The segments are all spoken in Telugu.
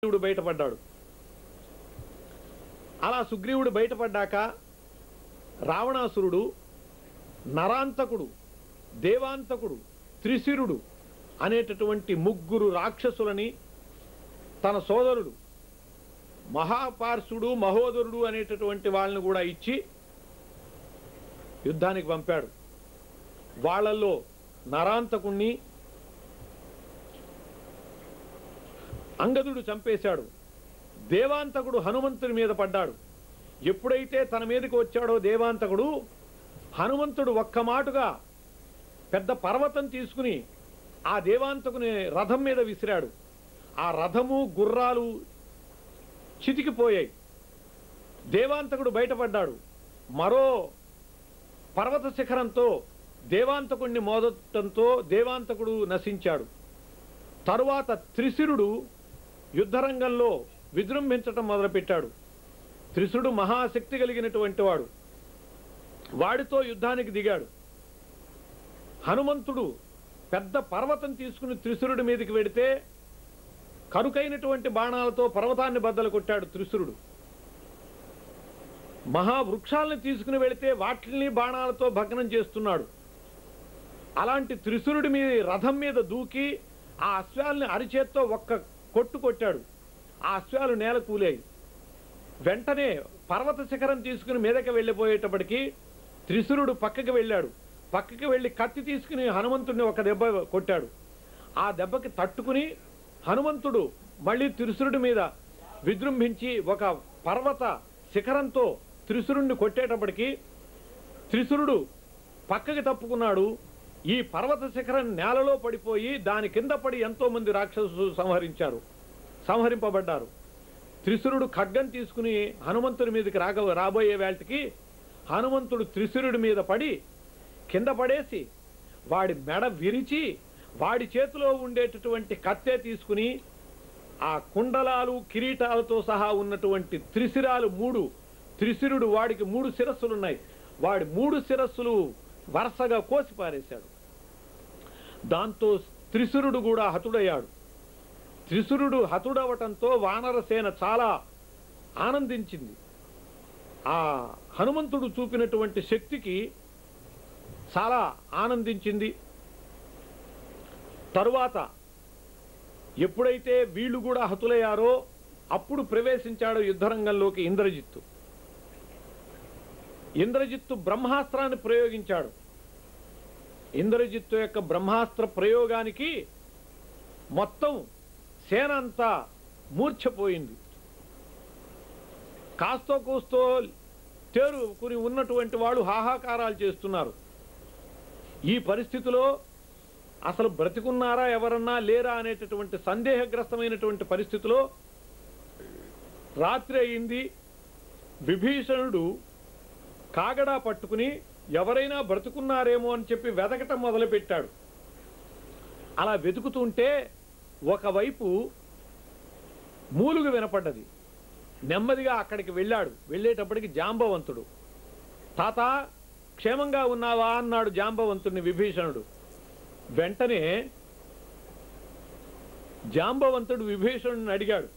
సుగ్రీవుడు బయటపడ్డాడు. అలా సుగ్రీవుడు బయటపడ్డాక రావణాసురుడు, నరాంతకుడు, దేవాంతకుడు, త్రిశిరుడు అనేటటువంటి ముగ్గురు రాక్షసులని తన సోదరుడు మహాపార్శుడు, మహోదరుడు అనేటటువంటి వాళ్ళని కూడా ఇచ్చి యుద్ధానికి పంపాడు. వాళ్ళల్లో నరాంతకుణ్ణి అంగదుడు చంపేశాడు. దేవాంతకుడు హనుమంతుని మీద పడ్డాడు. ఎప్పుడైతే తన మీదకి వచ్చాడో దేవాంతకుడు, హనుమంతుడు ఒక్క మాటుగా పెద్ద పర్వతం తీసుకుని ఆ దేవాంతకుని రథం మీద విసిరాడు. ఆ రథము గుర్రాలు చితికిపోయాయి. దేవాంతకుడు బయటపడ్డాడు. మరో పర్వత శిఖరంతో దేవాంతకుడిని మోదటంతో దేవాంతకుడు నశించాడు. తరువాత త్రిశిరుడు యుద్ధరంగంలో విజృంభించటం మొదలుపెట్టాడు. త్రిశుడు మహాశక్తి కలిగినటువంటి వాడు. వాడితో యుద్ధానికి దిగాడు. హనుమంతుడు పెద్ద పర్వతం తీసుకుని త్రిశురుడి మీదకి వెడితే కరుకైనటువంటి బాణాలతో పర్వతాన్ని బద్దలు కొట్టాడు త్రిశురుడు. మహావృక్షాలను తీసుకుని వెళితే వాటిని బాణాలతో భగ్నం చేస్తున్నాడు. అలాంటి త్రిశురుడి మీద రథం మీద దూకి ఆ అశ్వాల్ని అరిచేత్తో ఒక్క కొట్టు కొట్టాడు. ఆ అశ్వాలు నేల కూలాయి. వెంటనే పర్వత శిఖరం తీసుకుని మీదకి వెళ్ళిపోయేటప్పటికీ త్రిశురుడు పక్కకి వెళ్ళాడు. పక్కకి వెళ్ళి కత్తి తీసుకుని హనుమంతుడిని ఒక దెబ్బ కొట్టాడు. ఆ దెబ్బకి తట్టుకుని హనుమంతుడు మళ్ళీ త్రిశురుడి మీద విజృంభించి ఒక పర్వత శిఖరంతో త్రిశురుడిని కొట్టేటప్పటికి త్రిశురుడు పక్కకి తప్పుకున్నాడు. ఈ పర్వత శిఖరం నేలలో పడిపోయి దాని కింద పడి ఎంతో మంది రాక్షసులు సంహరింపబడ్డారు. త్రిశురుడు ఖడ్గం తీసుకుని హనుమంతుడి మీదకి రాబోయే వేళకి హనుమంతుడు త్రిశురుడి మీద పడి కింద పడేసి వాడి మెడ విరిచి వాడి చేతిలో ఉండేటటువంటి కత్తె తీసుకుని ఆ కుండలాలు కిరీటాలతో సహా ఉన్నటువంటి త్రిశిరాలు త్రిశిరుడు వాడికి 3 శిరస్సులున్నాయి. వాడి 3 శిరస్సులు వరుసగా కోసి పారేశాడు. దాంతో త్రిశిరుడు కూడా హతుడయ్యాడు. త్రిశిరుడు హతుడవటంతో వానరసేన చాలా ఆనందించింది. ఆ హనుమంతుడు చూపినటువంటి శక్తికి చాలా ఆనందించింది. తరువాత ఎప్పుడైతే వీళ్ళు కూడా హతులయ్యారో అప్పుడు ప్రవేశించాడు యుద్ధరంగంలోకి ఇంద్రజిత్తు. ఇంద్రజిత్తు బ్రహ్మాస్త్రాన్ని ప్రయోగించాడు. ఇంద్రజిత్తు యొక్క బ్రహ్మాస్త్ర ప్రయోగానికి మొత్తం సేన అంతా మూర్ఛపోయింది. కాస్తో కూస్తో తేరుకుని ఉన్నటువంటి వాళ్ళు హాహాకారాలు చేస్తున్నారు. ఈ పరిస్థితిలో అసలు బ్రతికున్నారా ఎవరన్నా లేరా అనేటటువంటి సందేహగ్రస్తమైనటువంటి పరిస్థితిలో రాత్రి అయింది. విభీషణుడు కాగడా పట్టుకుని ఎవరైనా బ్రతుకున్నారేమో అని చెప్పి వెతకటం మొదలుపెట్టాడు. అలా వెతుకుతుంటే ఒకవైపు మూలుగు వినపడ్డది. నెమ్మదిగా అక్కడికి వెళ్ళాడు. వెళ్ళేటప్పటికి జాంబవంతుడు, తాత క్షేమంగా ఉన్నావా అన్నాడు జాంబవంతుడిని విభీషణుడు. వెంటనే జాంబవంతుడు విభీషణుడిని అడిగాడు.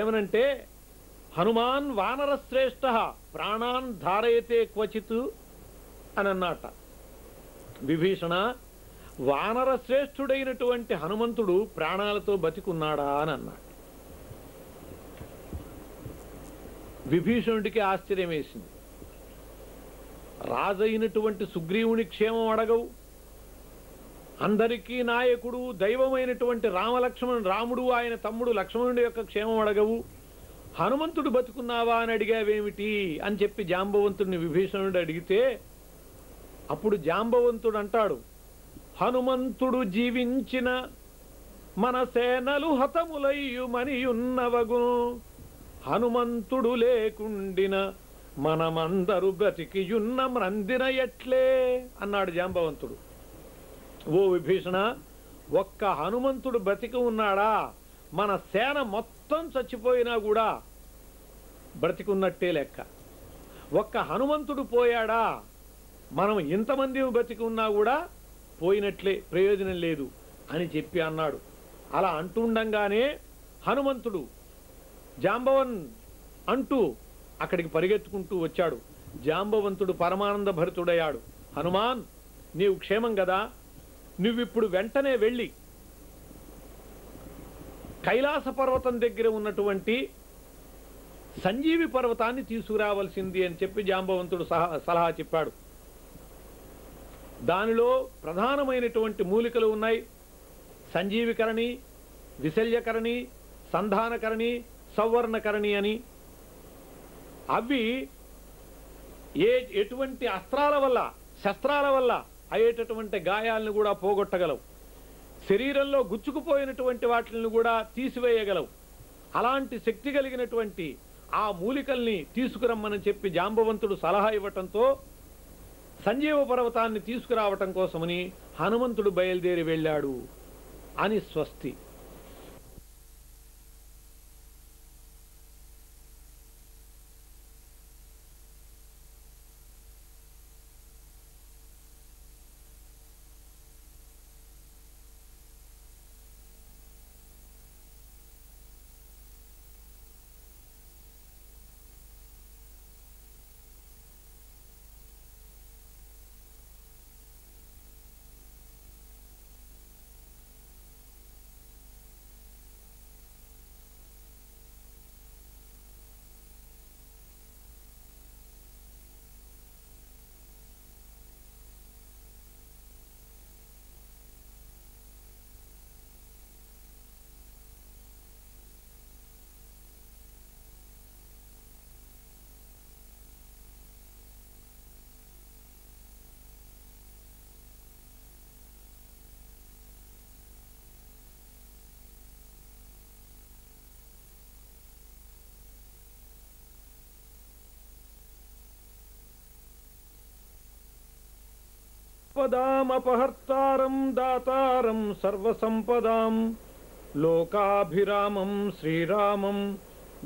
ఏమనంటే, హనుమాన్ వానరశ్రేష్ఠ ప్రాణాన్ ధారయతే క్వచిత్ అని అన్నట. విభీషణ, వానరశ్రేష్ఠుడైనటువంటి హనుమంతుడు ప్రాణాలతో బతికున్నాడా అని అన్నాడు. విభీషణుడికి ఆశ్చర్యం వేసింది. రాజైనటువంటి సుగ్రీవుని క్షేమం అడగవు, అందరికీ నాయకుడు దైవమైనటువంటి రాముడు ఆయన తమ్ముడు లక్ష్మణుడి యొక్క క్షేమం అడగవు, హనుమంతుడు బతుకున్నావా అని అడిగావేమిటి అని చెప్పి జాంబవంతుడిని విభీషణుడు అడిగితే అప్పుడు జాంబవంతుడు అంటాడు, హనుమంతుడు జీవించిన మన సేనలు హతములయ్యుమనియున్నవగు, హనుమంతుడు లేకుండిన మనమందరు బ్రతికియున్న మ్రందిన ఎట్లే అన్నాడు జాంబవంతుడు. ఓ విభీషణ, ఒక్క హనుమంతుడు బ్రతికి ఉన్నాడా మన సేన మొత్తం చచ్చిపోయినా కూడా బ్రతికున్నట్టే లెక్క. ఒక్క హనుమంతుడు పోయాడా మనం ఇంతమంది బ్రతికి ఉన్నా కూడా పోయినట్లే, ప్రయోజనం లేదు అని చెప్పి అన్నాడు. అలా అంటుండగానే హనుమంతుడు జాంబవన్ అంటూ అక్కడికి పరిగెత్తుకుంటూ వచ్చాడు. జాంబవంతుడు పరమానంద భరితుడయ్యాడు. హనుమాన్, నీవు క్షేమం కదా? నువ్విప్పుడు వెంటనే వెళ్ళి కైలాస పర్వతం దగ్గర ఉన్నటువంటి సంజీవి పర్వతాన్ని తీసుకురావలసింది అని చెప్పి జాంబవంతుడు సలహా చెప్పాడు. దానిలో ప్రధానమైనటువంటి మూలికలు ఉన్నాయి. సంజీవికరణి, విశల్యకరణి, సంధానకరణి, సౌవర్ణకరణి అని. అవి ఎటువంటి అస్త్రాల వల్ల, శస్త్రాల వల్ల అయ్యేటటువంటి గాయాలను కూడా పోగొట్టగలవు. శరీరంలో గుచ్చుకుపోయినటువంటి వాటిని కూడా తీసివేయగలవు. అలాంటి శక్తి కలిగినటువంటి ఆ మూలికల్ని తీసుకురమ్మని చెప్పి జాంబవంతుడు సలహా ఇవ్వటంతో సంజీవ పర్వతాన్ని తీసుకురావటం కోసమని హనుమంతుడు బయలుదేరి వెళ్ళాడు అని స్వస్తి. పదామపహర్తారం దాతారం సర్వసంపదాం లోకాభిరామం శ్రీరామం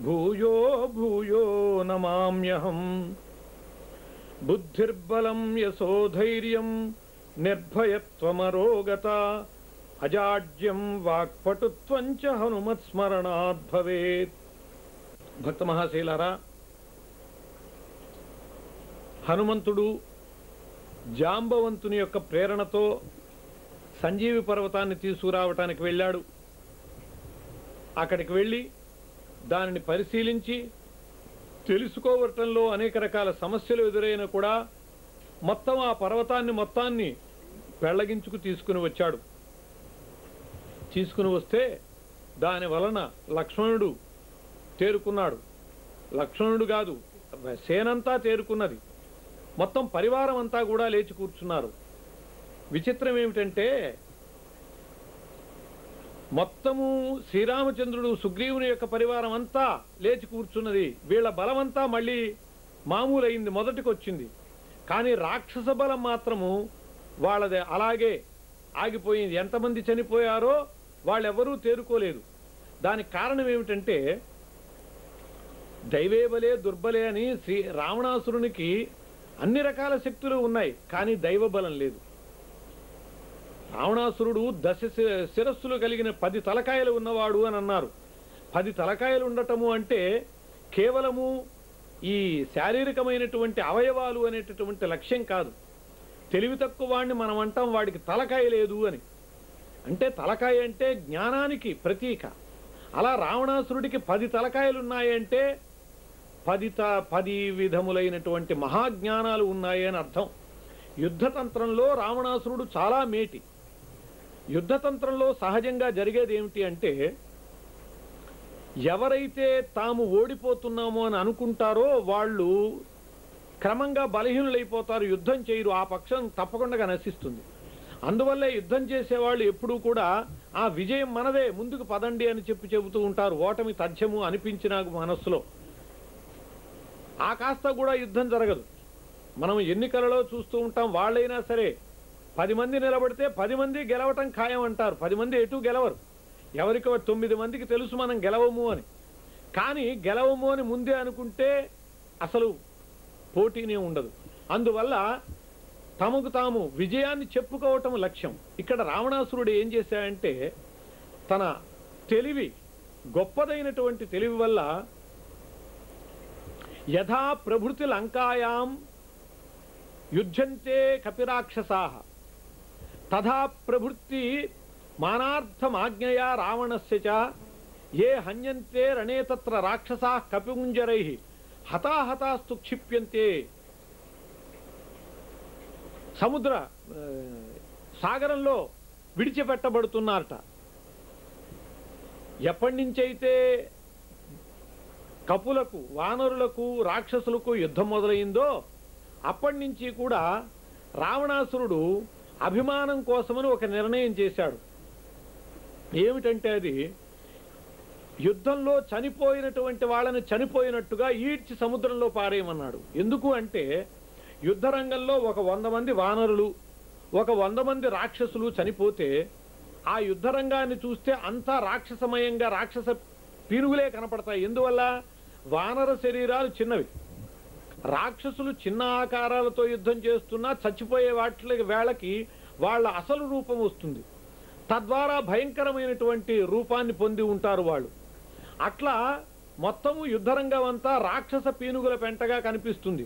భూయో భూయో నమామ్యహం. బుద్ధిర్బలం యశోధైర్యం నిర్భయత్వమరోగత అజాడ్యం వాక్పటుత్వం చ హనుమత్స్మరణాత్ భవేత్. భక్త మహాశైలారా, హనుమంతుడు జాంబవంతుని యొక్క ప్రేరణతో సంజీవి పర్వతాన్ని తీసుకురావటానికి వెళ్ళాడు. అక్కడికి వెళ్ళి దానిని పరిశీలించి తెలుసుకోవటంలో అనేక రకాల సమస్యలు ఎదురైనా కూడా మొత్తం ఆ పర్వతాన్ని మొత్తాన్ని పెళ్లగించుకు తీసుకుని వచ్చాడు. తీసుకుని వస్తే దాని వలన లక్ష్మణుడు తేరుకున్నాడు. లక్ష్మణుడు కాదు, సేనంతా తేరుకున్నది. మొత్తం పరివారం అంతా కూడా లేచి కూర్చున్నారు. విచిత్రం ఏమిటంటే, మొత్తము శ్రీరామచంద్రుడు సుగ్రీవుని యొక్క పరివారం అంతా లేచి కూర్చున్నది. వీళ్ళ బలమంతా మళ్ళీ మామూలైంది, మొదటికొచ్చింది. కానీ రాక్షస బలం మాత్రము వాళ్ళది అలాగే ఆగిపోయింది. ఎంతమంది చనిపోయారో వాళ్ళెవరూ తేరుకోలేదు. దానికి కారణం ఏమిటంటే, దైవే బలే దుర్బలే అని రావణాసురునికి అన్ని రకాల శక్తులు ఉన్నాయి, కానీ దైవ బలం లేదు. రావణాసురుడు 10 శిరస్సులు కలిగిన 10 తలకాయలు ఉన్నవాడు అని అన్నారు. 10 తలకాయలు ఉండటము అంటే కేవలము ఈ శారీరకమైనటువంటి అవయవాలు అనేటటువంటి లక్ష్యం కాదు. తెలివి తక్కువ వాడిని మనం అంటాం వాడికి తలకాయ లేదు అని. అంటే తలకాయ అంటే జ్ఞానానికి ప్రతీక. అలా రావణాసురుడికి 10 తలకాయలు ఉన్నాయంటే 10 విధములైనటువంటి మహాజ్ఞానాలు ఉన్నాయి అని అర్థం. యుద్ధతంత్రంలో రావణాసురుడు చాలా మేటి. యుద్ధతంత్రంలో సహజంగా జరిగేది ఏమిటి అంటే, ఎవరైతే తాము ఓడిపోతున్నామో అని అనుకుంటారో వాళ్ళు క్రమంగా బలహీనులైపోతారు, యుద్ధం చేయరు. ఆ పక్షం తప్పకుండా నశిస్తుంది. అందువల్లే యుద్ధం చేసేవాళ్ళు ఎప్పుడూ కూడా ఆ విజయం మనదే, ముందుకు పదండి అని చెబుతూ ఉంటారు. ఓటమి తథ్యము అనిపించిన మనస్సులో ఆ కాస్త కూడా యుద్ధం జరగదు. మనం ఎన్నికలలో చూస్తూ ఉంటాం. వాళ్ళైనా సరే 10 మంది నిలబడితే 10 మంది గెలవటం ఖాయం అంటారు. 10 మంది ఎటు గెలవరు. ఎవరికి 9 మందికి తెలుసు మనం గెలవము అని. కానీ గెలవము అని ముందే అనుకుంటే అసలు పోటీనే ఉండదు. అందువల్ల తమకు తాము విజయాన్ని చెప్పుకోవటం లక్ష్యం. ఇక్కడ రావణాసురుడు ఏం చేశాడంటే, తన తెలివి గొప్పదైనటువంటి తెలివి వల్ల యథా ప్రభృతి లంకాయాం యుద్ధంతే కపిరాక్షసాః తథా ప్రభృతి మానార్థమాజ్ఞయా రావణస్య చ ఏ హన్యంతే రణే తత్ర రాక్షసాః కపిగుంజరైః హతాహతాస్తు క్షిప్యంతే. సాగరంలో విడిచిపెట్టబడుతున్నారట. ఎప్పటి నుంచైతే కపులకు, వానరులకు, రాక్షసులకు యుద్ధం మొదలైందో అప్పటి నుంచి కూడా రావణాసురుడు అభిమానం కోసమని ఒక నిర్ణయం చేశాడు. ఏమిటంటే అది యుద్ధంలో చనిపోయినటువంటి వాళ్ళని చనిపోయినట్టుగా ఈడ్చి సముద్రంలో పారేయమన్నాడు. ఎందుకు అంటే యుద్ధరంగంలో ఒక 100 మంది వానరులు, ఒక 100 మంది రాక్షసులు చనిపోతే ఆ యుద్ధరంగాన్ని చూస్తే అంతా రాక్షసమయంగా రాక్షస పీనుగులే కనపడతాయి. ఎందువల్ల? వానర శరీరాలు చిన్నవి, రాక్షసులు చిన్న ఆకారాలతో యుద్ధం చేస్తున్నా చచ్చిపోయే వాటి వేళకి వాళ్ళ అసలు రూపం వస్తుంది. తద్వారా భయంకరమైనటువంటి రూపాన్ని పొంది ఉంటారు వాళ్ళు. అట్లా మొత్తము యుద్ధరంగం అంతా రాక్షస పీనుగుల పెంటగా కనిపిస్తుంది.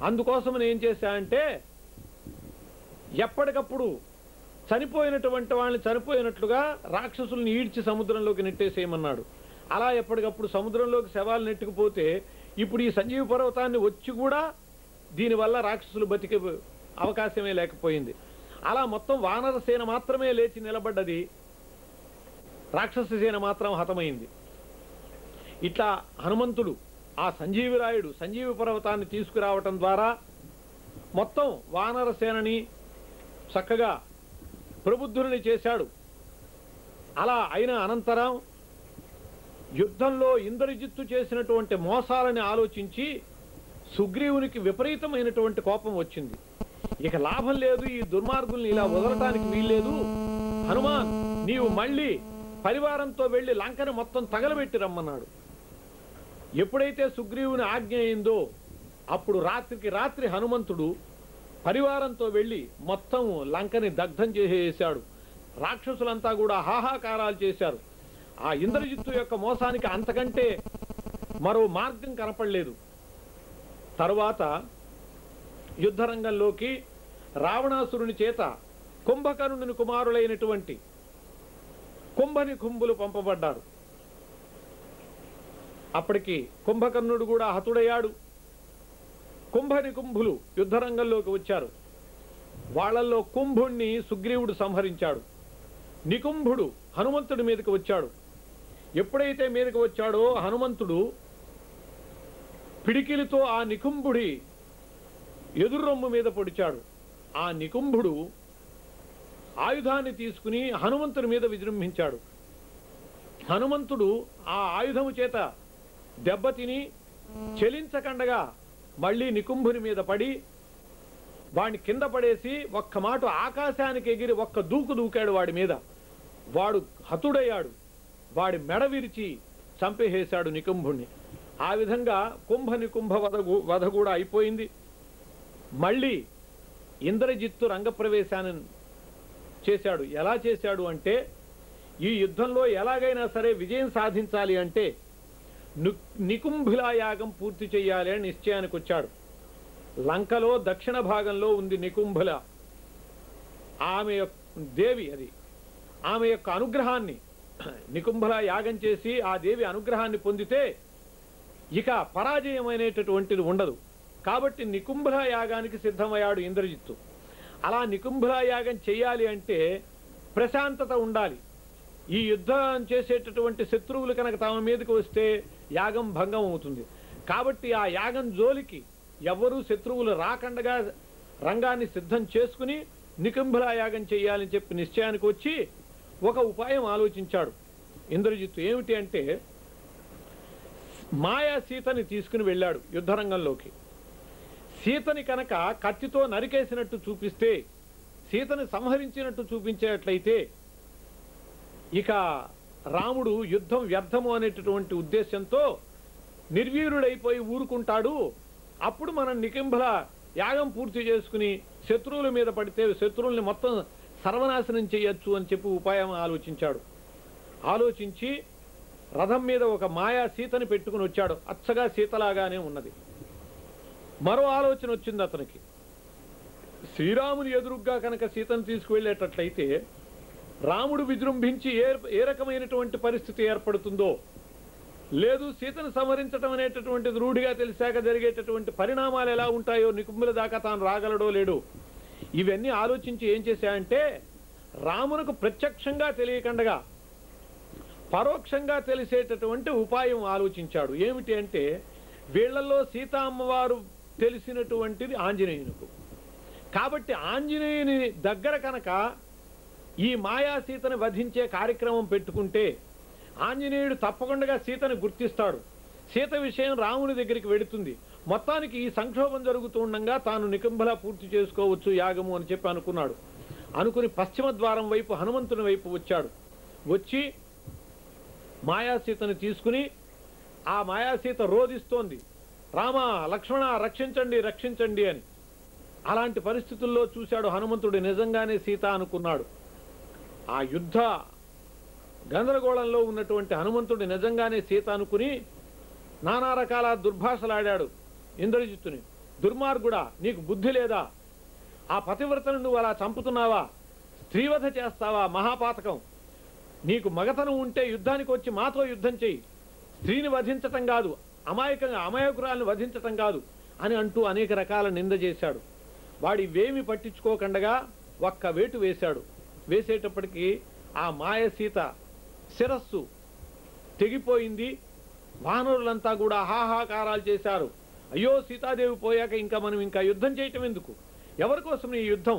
అందుకోసం ఏం చేశా అంటే ఎప్పటికప్పుడు చనిపోయినటువంటి వాళ్ళని చనిపోయినట్లుగా రాక్షసుల్ని ఈడ్చి సముద్రంలోకి నెట్టేసేయమన్నాడు. అలా ఎప్పటికప్పుడు సముద్రంలోకి శవాలు నెట్టుకుపోతే ఇప్పుడు ఈ సంజీవ పర్వతాన్ని వచ్చి కూడా దీనివల్ల రాక్షసులు బతికే అవకాశమే లేకపోయింది. అలా మొత్తం వానర సేన మాత్రమే లేచి నిలబడ్డది, రాక్షస సేన మాత్రం హతమైంది. ఇట్లా హనుమంతుడు ఆ సంజీవిరాయుడు సంజీవి పర్వతాన్ని తీసుకురావటం ద్వారా మొత్తం వానర సేనని చక్కగా ప్రబుద్ధుల్ని చేశాడు. అలా అయిన అనంతరం యుద్ధంలో ఇంద్రజిత్తు చేసినటువంటి మోసాలని ఆలోచించి సుగ్రీవునికి విపరీతమైనటువంటి కోపం వచ్చింది. ఇక లాభం లేదు, ఈ దుర్మార్గుల్ని ఇలా వదలటానికి వీల్లేదు. హనుమాన్, నీవు మళ్ళీ పరివారంతో వెళ్లి లంకని మొత్తం తగలబెట్టి రమ్మన్నాడు. ఎప్పుడైతే సుగ్రీవుని ఆజ్ఞ అయిందో అప్పుడు రాత్రికి రాత్రి హనుమంతుడు పరివారంతో వెళ్లి మొత్తం లంకని దగ్ధం చేసేసాడు. రాక్షసులంతా కూడా హాహాకారాలు చేశారు. ఆ ఇంద్రజిత్తు యొక్క మోసానికి అంతకంటే మరో మార్గం కనపడలేదు. తరువాత యుద్ధరంగంలోకి రావణాసురుని చేత కుంభకర్ణుని కుమారులైనటువంటి కుంభనికుంభులు పంపబడ్డారు. అప్పటికి కుంభకర్ణుడు కూడా హతుడయ్యాడు. కుంభనికుంభులు యుద్ధరంగంలోకి వచ్చారు. వాళ్లలో కుంభుణ్ణి సుగ్రీవుడు సంహరించాడు. నికుంభుడు హనుమంతుడి మీదకి వచ్చాడు. ఎప్పుడైతే మీదకి వచ్చాడో హనుమంతుడు పిడికిలితో ఆ నికుంభుడి ఎదుర్రొమ్ము మీద పొడిచాడు. ఆ నికుంభుడు ఆయుధాన్ని తీసుకుని హనుమంతుడి మీద విజృంభించాడు. హనుమంతుడు ఆ ఆయుధము చేత దెబ్బతిని చెలించకండగా మళ్ళీ నికుంభుని మీద పడి వాడిని కింద పడేసి ఒక్క మాట ఆకాశానికి ఎగిరి ఒక్క దూకు దూకాడు వాడి మీద. వాడు హతుడయ్యాడు. వాడి మెడ విరిచి చంపేసేశాడు నికుంభుణ్ణి. ఆ విధంగా కుంభనికుంభ వధ కూడా అయిపోయింది. మళ్ళీ ఇంద్రజిత్తు రంగప్రవేశాన్ని చేశాడు. ఎలా చేశాడు అంటే ఈ యుద్ధంలో ఎలాగైనా సరే విజయం సాధించాలి అంటే నికుంభిల యాగం పూర్తి చేయాలి అని నిశ్చయానికి వచ్చాడు. లంకలో దక్షిణ భాగంలో ఉంది నికుంభిల. ఆమె దేవి అది. ఆమె యొక్క అనుగ్రహాన్ని నికుంభిల యాగం చేసి ఆ దేవి అనుగ్రహాన్ని పొందితే ఇక పరాజయం అనేటటువంటిది ఉండదు. కాబట్టి నికుంభిల యాగానికి సిద్ధమయ్యాడు ఇంద్రజిత్తు. అలా నికుంభిల యాగం చేయాలి అంటే ప్రశాంతత ఉండాలి. ఈ యుద్ధం చేసేటటువంటి శత్రువులు కనుక తమ మీదకి వస్తే యాగం భంగం అవుతుంది. కాబట్టి ఆ యాగం జోలికి ఎవ్వరూ శత్రువులు రాకండగా రంగాన్ని సిద్ధం చేసుకుని నికుంభిల యాగం చేయాలని చెప్పి నిశ్చయానికి వచ్చి ఒక ఉపాయం ఆలోచించాడు ఇంద్రజిత్తు. ఏమిటి అంటే మాయా సీతని తీసుకుని వెళ్ళాడు యుద్ధరంగంలోకి. సీతని కనుక కత్తితో నరికేసినట్టు చూపిస్తే, సీతని సంహరించినట్టు చూపించేట్లయితే ఇక రాముడు యుద్ధం వ్యర్థము అనేటటువంటి ఉద్దేశంతో నిర్వీరుడైపోయి ఊరుకుంటాడు. అప్పుడు మనం నికుంభిల యాగం పూర్తి చేసుకుని శత్రువుల మీద పడితే శత్రువుల్ని మొత్తం సర్వనాశనం చేయొచ్చు అని చెప్పి ఉపాయం ఆలోచించాడు. ఆలోచించి రథం మీద ఒక మాయా సీతని పెట్టుకుని వచ్చాడు. అచ్చగా సీతలాగానే ఉన్నది. మరో ఆలోచన వచ్చింది అతనికి. శ్రీరాముని ఎదురుగ్గా కనుక సీతను తీసుకువెళ్ళేటట్లయితే రాముడు విజృంభించి ఏ రకమైనటువంటి పరిస్థితి ఏర్పడుతుందో, లేదు సీతను సంహరించడం అనేటటువంటిది రూఢిగా తెలిసాక జరిగేటటువంటి పరిణామాలు ఎలా ఉంటాయో, నికుంభుల దాకా తాను రాగలడో లేడో, ఇవన్నీ ఆలోచించి ఏం చేశాయంటే రామునకు ప్రత్యక్షంగా తెలియకుండగా పరోక్షంగా తెలిసేటటువంటి ఉపాయం ఆలోచించాడు. ఏమిటి అంటే, వీళ్లలో సీతా అమ్మవారు తెలిసినటువంటిది ఆంజనేయునికి. కాబట్టి ఆంజనేయుని దగ్గర కనుక ఈ మాయా సీతను వధించే కార్యక్రమం పెట్టుకుంటే ఆంజనేయుడు తప్పకుండా సీతను గుర్తిస్తాడు. సీత విషయం రాముని దగ్గరికి వెడుతుంది. మొత్తానికి ఈ సంక్షోభం జరుగుతూ ఉండగా తాను నికుంభలా పూర్తి చేసుకోవచ్చు యాగము అని చెప్పి అనుకున్నాడు. అనుకుని పశ్చిమ ద్వారం వైపు హనుమంతుని వైపు వచ్చాడు. వచ్చి మాయాసీతను తీసుకుని, ఆ మాయాసీత రోధిస్తోంది, రామ లక్ష్మణ రక్షించండి రక్షించండి అని. అలాంటి పరిస్థితుల్లో చూశాడు హనుమంతుడు. నిజంగానే సీత అనుకున్నాడు. ఆ యుద్ధ గందరగోళంలో ఉన్నటువంటి హనుమంతుడు నిజంగానే సీత అనుకుని నానా రకాల దుర్భాషలాడాడు ఇంద్రజిత్తుని. దుర్మార్గుడా, నీకు బుద్ధి లేదా? ఆ పతివ్రతను నువ్వు అలా చంపుతున్నావా? స్త్రీవధ చేస్తావా? మహాపాతకం. నీకు మగతనం ఉంటే యుద్ధానికి వచ్చి మాతో యుద్ధం చెయ్యి. స్త్రీని వధించటం కాదు, అమాయకురాలను వధించటం కాదు అని అంటూ అనేక రకాల నింద చేశాడు. వాడి వేమి పట్టించుకోకుండా ఒక్క వేటు వేశాడు. వేసేటప్పటికీ ఆ మాయసీత శిరస్సు తెగిపోయింది. వానరులంతా కూడా హాహాకారాలు చేశారు. అయ్యో సీతాదేవి పోయాక మనం ఇంకా యుద్ధం చేయటం ఎందుకు, ఎవరి కోసం ఈ యుద్ధం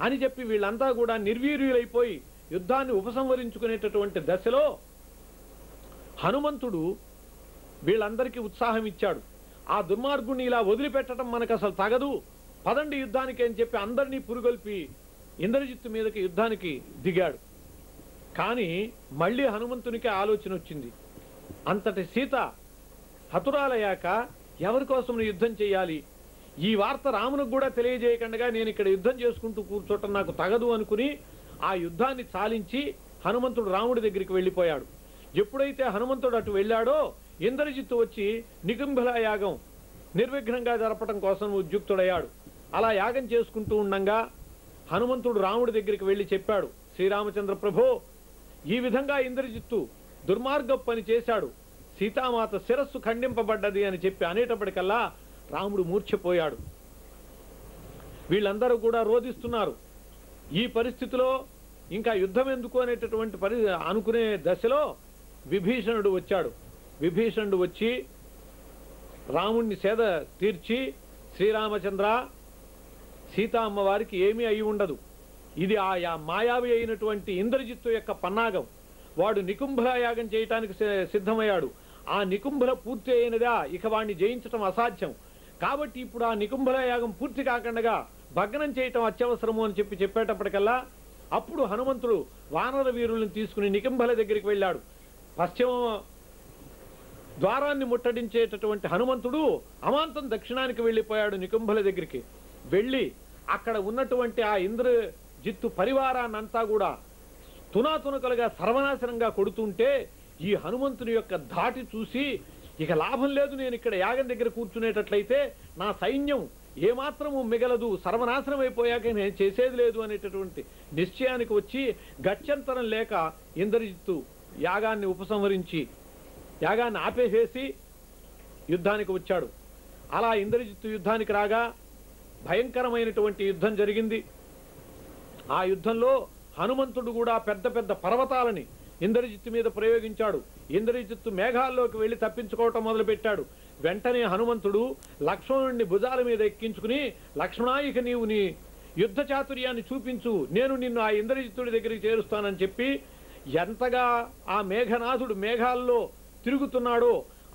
అని చెప్పి వీళ్ళంతా కూడా నిర్వీర్యులైపోయి యుద్ధాన్ని ఉపసంహరించుకునేటటువంటి దశలో హనుమంతుడు వీళ్ళందరికీ ఉత్సాహం ఇచ్చాడు. ఆ దుర్మార్గుణ్ణి ఇలా వదిలిపెట్టడం మనకు అసలు తగదు, పదండి యుద్ధానికి అని చెప్పి అందరినీ పురుగొల్పి ఇంద్రజిత్తు మీదకి యుద్ధానికి దిగాడు. కానీ మళ్ళీ హనుమంతునికి ఆలోచన వచ్చింది. అంతటి సీత హతురాలయ్యాక ఎవరి కోసం యుద్ధం చేయాలి? ఈ వార్త రామునికి కూడా తెలియజేయకుండా నేను ఇక్కడ యుద్ధం చేసుకుంటూ కూర్చోటం నాకు తగదు అనుకుని ఆ యుద్ధాన్ని చాలించి హనుమంతుడు రాముడి దగ్గరికి వెళ్ళిపోయాడు. ఎప్పుడైతే హనుమంతుడు అటు వెళ్ళాడో ఇంద్రజిత్తు వచ్చి నికుంభల యాగం నిర్విఘ్నంగా జరపడం కోసం ఉద్యుక్తుడయ్యాడు. అలా యాగం చేసుకుంటూ ఉండగా హనుమంతుడు రాముడి దగ్గరికి వెళ్ళి చెప్పాడు, శ్రీరామచంద్ర ప్రభో, ఈ విధంగా ఇంద్రజిత్తు దుర్మార్గ పని చేశాడు, సీతామాత శిరస్సు ఖండింపబడ్డది అని చెప్పి అనేటప్పటికల్లా రాముడు మూర్ఛపోయాడు. వీళ్ళందరూ కూడా రోధిస్తున్నారు. ఈ పరిస్థితిలో ఇంకా యుద్ధం ఎందుకు అనేటటువంటి అనుకునే దశలో విభీషణుడు వచ్చాడు. విభీషణుడు వచ్చి రాముణ్ణి సేద తీర్చి, శ్రీరామచంద్ర, సీతా అమ్మవారికి ఏమీ అయి ఉండదు, ఇది ఆ మాయావి అయినటువంటి ఇంద్రజిత్తు యొక్క పన్నాగం. వాడు నికుంభల యాగం చేయటానికి సిద్ధమయ్యాడు. ఆ నికుంభల పూర్తి అయినదా ఇక వాడిని జయించటం అసాధ్యం. కాబట్టి ఇప్పుడు ఆ నికుంభల యాగం పూర్తి కాకుండా భగ్నం చేయటం అత్యవసరము అని చెప్పేటప్పటికల్లా అప్పుడు హనుమంతుడు వానర వీరులను తీసుకుని నికుంభల దగ్గరికి వెళ్ళాడు. పశ్చిమ ద్వారాన్ని ముట్టడించేటటువంటి హనుమంతుడు అమాంతం దక్షిణానికి వెళ్ళిపోయాడు. నికుంభల దగ్గరికి వెళ్ళి అక్కడ ఉన్నటువంటి ఆ ఇంద్రజిత్తు పరివారాన్నంతా కూడా తునాతునకలుగా సర్వనాశనంగా కొడుతుంటే ఈ హనుమంతుని యొక్క ధాటి చూసి ఇక లాభం లేదు, నేను ఇక్కడ యాగం దగ్గర కూర్చునేటట్లయితే నా సైన్యం ఏమాత్రము మిగలదు, సర్వనాశనం అయిపోయాక నేను చేసేది లేదు అనేటటువంటి నిశ్చయానికి వచ్చి గత్యంతరం లేక ఇంద్రజిత్తు యాగాన్ని ఉపసంహరించి యాగాన్ని ఆపేసేసి యుద్ధానికి వచ్చాడు. అలా ఇంద్రజిత్తు యుద్ధానికి రాగా భయంకరమైనటువంటి యుద్ధం జరిగింది. ఆ యుద్ధంలో హనుమంతుడు కూడా పెద్ద పెద్ద పర్వతాలని ఇంద్రజిత్తు మీద ప్రయోగించాడు. ఇంద్రజిత్తు మేఘాల్లోకి వెళ్లి తప్పించుకోవటం మొదలుపెట్టాడు. వెంటనే హనుమంతుడు లక్ష్మణుడిని భుజాల మీద ఎక్కించుకుని, లక్ష్మణాయిక నీవు నీ యుద్ధ చాతుర్యాన్ని చూపించు, నేను నిన్ను ఆ ఇంద్రజిత్తుడి దగ్గరికి చేరుస్తానని చెప్పి ఎంతగా ఆ మేఘనాథుడు మేఘాల్లో తిరుగుతున్నాడో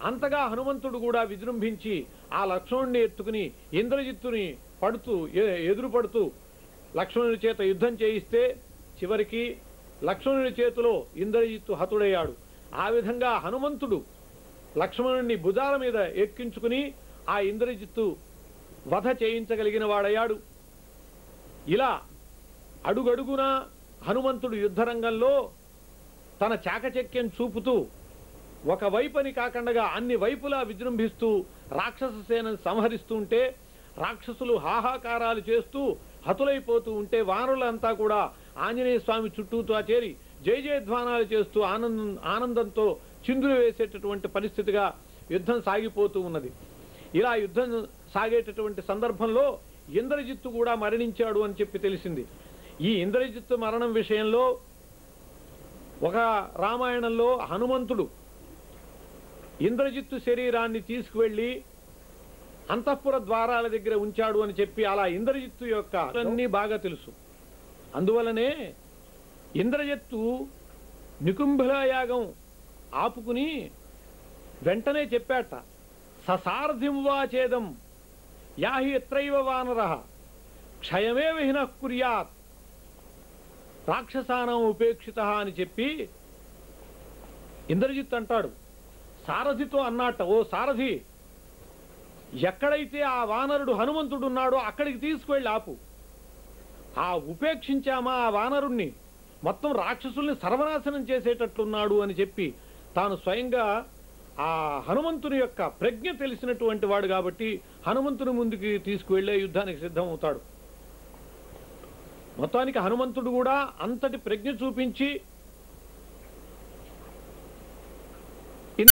అంతగా హనుమంతుడు కూడా విజృంభించి ఆ లక్ష్మణుడిని ఎత్తుకుని ఇంద్రజిత్తుని ఎదురు పడుతూ లక్ష్మణుడి చేత యుద్ధం చేయిస్తే చివరికి లక్ష్మణుడి చేతిలో ఇంద్రజిత్తు హతుడయ్యాడు. ఆ విధంగా హనుమంతుడు లక్ష్మణుడిని భుజాల మీద ఎక్కించుకుని ఆ ఇంద్రజిత్తు వధ చేయించగలిగిన వాడయ్యాడు. ఇలా అడుగడుగునా హనుమంతుడు యుద్ధరంగంలో తన చాకచక్యం చూపుతూ ఒకవైపని కాకుండా అన్ని వైపులా విజృంభిస్తూ రాక్షస సేనను సంహరిస్తూ ఉంటే, రాక్షసులు హాహాకారాలు చేస్తూ హతులైపోతూ ఉంటే, వానరులంతా కూడా ఆంజనేయ స్వామి చుట్టూతో చేరి జయ జయధ్వానాలు చేస్తూ ఆనందంతో చిందులు వేసేటటువంటి పరిస్థితిగా యుద్ధం సాగిపోతూ ఉన్నది. ఇలా యుద్ధం సాగేటటువంటి సందర్భంలో ఇంద్రజిత్తు కూడా మరణించాడు అని చెప్పి తెలిసింది. ఈ ఇంద్రజిత్తు మరణం విషయంలో ఒక రామాయణంలో హనుమంతుడు ఇంద్రజిత్తు శరీరాన్ని తీసుకువెళ్ళి అంతఃపుర ద్వారాల దగ్గర ఉంచాడు అని చెప్పి, అలా ఇంద్రజిత్తు యొక్క అన్నీ బాగా తెలుసు. అందువలనే ఇంద్రజిత్తు నికుంభల యాగం ఆపుకుని వెంటనే చెప్పాట, ససారథిం వాచేదం యాహి ఎత్రైవ వానరః క్షయమే విహిన కుర్యాత్ రాక్షసానం ఉపేక్షిత అని చెప్పి ఇంద్రజిత్ అంటాడు. సారథితో అన్నట్ట, ఓ సారథి, ఎక్కడైతే ఆ వానరుడు హనుమంతుడు ఉన్నాడో అక్కడికి తీసుకువెళ్ళి ఆపు. ఆ ఉపేక్షించామా ఆ వానరుణ్ణి, మొత్తం రాక్షసుల్ని సర్వనాశనం చేసేటట్లున్నాడు అని చెప్పి తాను స్వయంగా ఆ హనుమంతుని యొక్క ప్రజ్ఞ తెలిసినటువంటి వాడు కాబట్టి హనుమంతుని ముందుకి తీసుకువెళ్ళే యుద్ధానికి సిద్ధమవుతాడు. మొత్తానికి హనుమంతుడు కూడా అంతటి ప్రజ్ఞ చూపించి